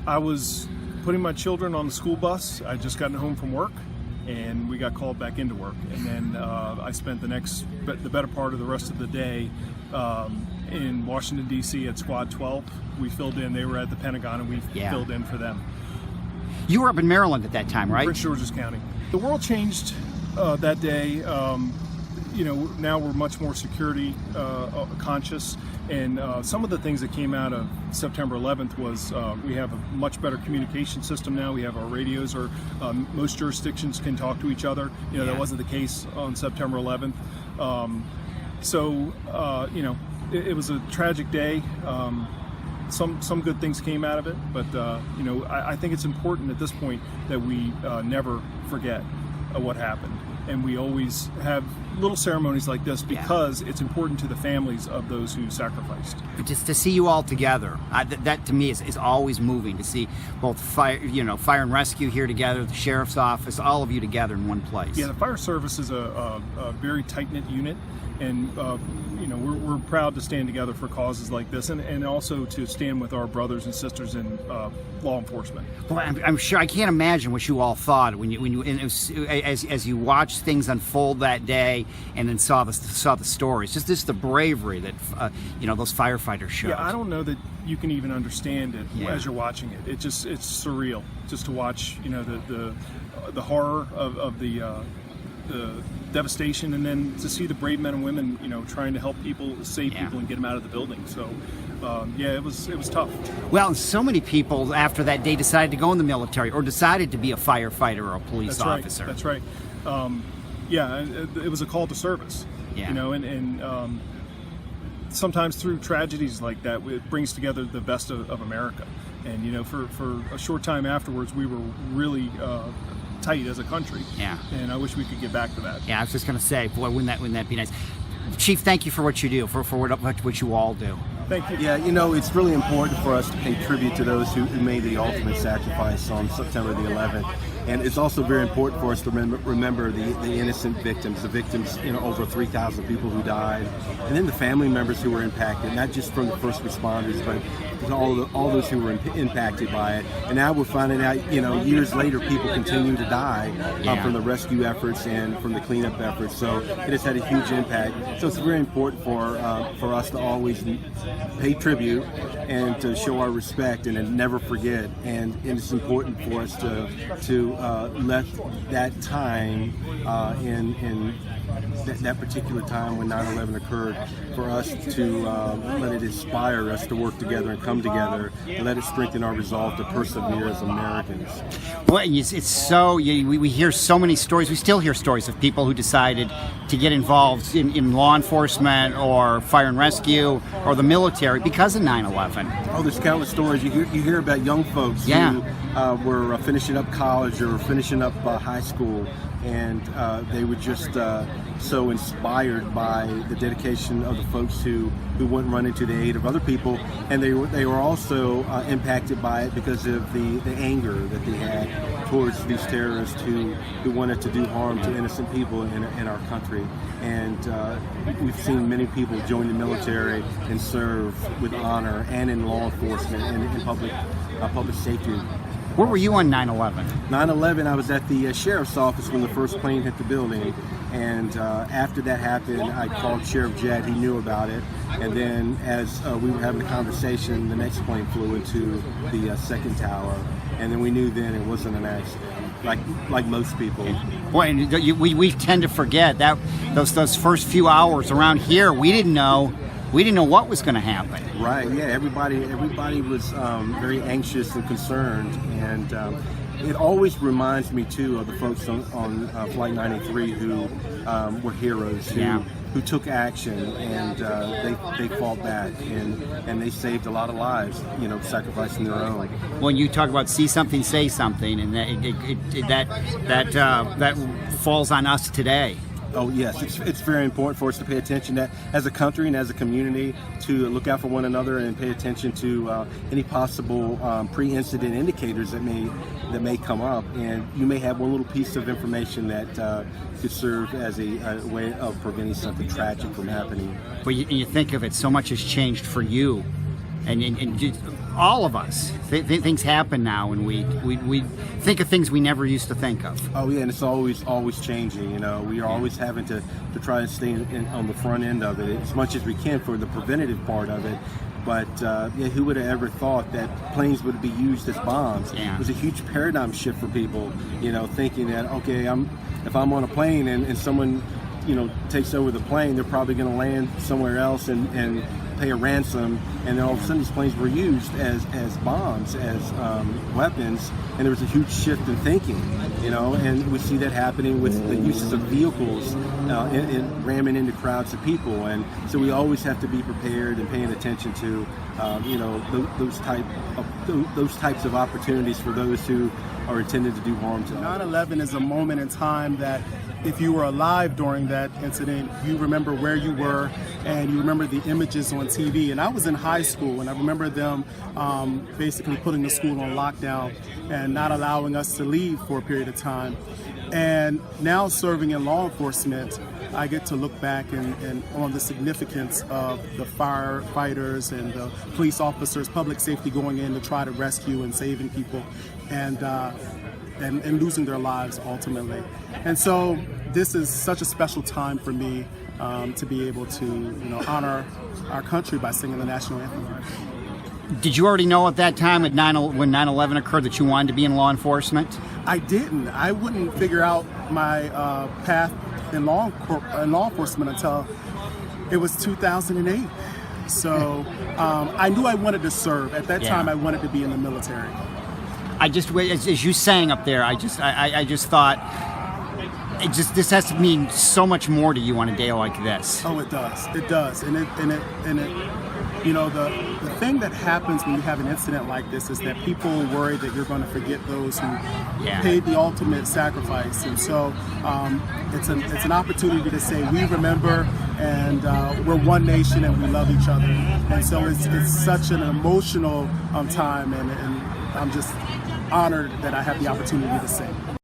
I was putting my children on the school bus. I just gotten home from work, and we got called back into work. And then I spent the better part of the rest of the day in Washington, D.C. at Squad 12. We filled in. They were at the Pentagon, and we filled in for them. You were up in Maryland at that time, right? Prince George's County. The world changed that day. Now we're much more security conscious, and some of the things that came out of September 11th was we have a much better communication system now. We have our radios, or most jurisdictions can talk to each other. That wasn't the case on September 11th. It was a tragic day. Some good things came out of it, but I think it's important at this point that we never forget what happened, and we always have little ceremonies like this because it's important to the families of those who sacrificed. Just to see you all together, that to me is always moving. To see both fire and rescue here together, the sheriff's office, all of you together in one place. Yeah, the fire service is a very tight-knit unit, and we're proud to stand together for causes like this, and also to stand with our brothers and sisters in law enforcement. Well, I'm sure, I can't imagine what you all thought as you watched things unfold that day, and then saw the stories. Just the bravery that those firefighters showed. Yeah, I don't know that you can even understand it as you're watching it. It's surreal just to watch. The horror of the devastation, and then to see the brave men and women, trying to help people, save people, and get them out of the building. So, it was tough. Well, so many people after that day decided to go in the military, or decided to be a firefighter or a police officer. That's right. It was a call to service. Yeah. And sometimes through tragedies like that, it brings together the best of America. And for a short time afterwards, we were really tight as a country. Yeah. And I wish we could get back to that. Yeah, I was just going to say, boy, wouldn't that be nice? Chief, thank you for what you do, for what you all do. Thank you. Yeah, it's really important for us to pay tribute to those who made the ultimate sacrifice on September the 11th. And it's also very important for us to remember the innocent victims, over 3,000 people who died, and then the family members who were impacted, not just from the first responders, but all those who were impacted by it. And now we're finding out, years later, people continue to die from the rescue efforts and from the cleanup efforts. So it has had a huge impact. So it's very important for us to always pay tribute and to show our respect and to never forget. And it's important for us to let that time in that particular time when 9/11 occurred, for us to let it inspire us to work together and come together, and let it strengthen our resolve to persevere as Americans. Well, it's so we hear so many stories. We still hear stories of people who decided to get involved in law enforcement or fire and rescue or the military because of 9/11. Oh, there's countless stories. You hear about young folks who were finishing up college or finishing up high school, and they were just so inspired by the dedication of the folks who wouldn't run into the aid of other people, and they were also impacted by it because of the anger that they had towards these terrorists who wanted to do harm to innocent people in our country. And we've seen many people join the military and serve with honor, and in law enforcement and in public safety. Where were you on 9/11? 9/11, I was at the sheriff's office when the first plane hit the building, and after that happened, I called Sheriff Jett. He knew about it, and then as we were having a conversation, the next plane flew into the second tower, and then we knew then it wasn't an accident, like most people. Boy, and we tend to forget that those first few hours around here, we didn't know what was going to happen. Right. Yeah. Everybody was very anxious and concerned, and it always reminds me too of the folks on Flight 93 who were heroes, who took action, and they fought back, and they saved a lot of lives, sacrificing their own. When you talk about see something, say something, and that falls on us today. Oh yes, it's very important for us to pay attention that as a country and as a community to look out for one another and pay attention to any possible pre-incident indicators that may come up. And you may have one little piece of information that could serve as a way of preventing something tragic from happening. But you think of it, so much has changed for you, and all of us, things happen now, and we think of things we never used to think of. Oh yeah, and it's always changing. You know, we are always having to try and stay on the front end of it as much as we can for the preventative part of it. But yeah, who would have ever thought that planes would be used as bombs? Yeah. It was a huge paradigm shift for people. You know, thinking that okay, if I'm on a plane and someone takes over the plane, they're probably going to land somewhere else and pay a ransom, and then all of a sudden these planes were used as bombs, as weapons, and there was a huge shift in thinking, and we see that happening with the uses of vehicles in ramming into crowds of people, and so we always have to be prepared and paying attention to those types of opportunities for those who are intended to do harm to others. 9/11 is a moment in time that if you were alive during that incident, you remember where you were and you remember the images on TV. And I was in high school, and I remember them basically putting the school on lockdown and not allowing us to leave for a period of time. And now serving in law enforcement, I get to look back and on the significance of the firefighters and the police officers, public safety going in to try to rescue and saving people, and losing their lives ultimately. And so this is such a special time for me to be able to honor our country by singing the national anthem. Did you already know at that time, when 9/11 occurred, that you wanted to be in law enforcement? I didn't. I wouldn't figure out my path in law enforcement until it was 2008. So I knew I wanted to serve. At that time, I wanted to be in the military. As you sang up there, I just thought, this has to mean so much more to you on a day like this. Oh, it does. It does. And it the thing that happens when you have an incident like this is that people worry that you're going to forget those who paid the ultimate sacrifice. And so it's an opportunity to say we remember, and we're one nation and we love each other. And so it's such an emotional time, and I'm just honored that I have the opportunity to sing.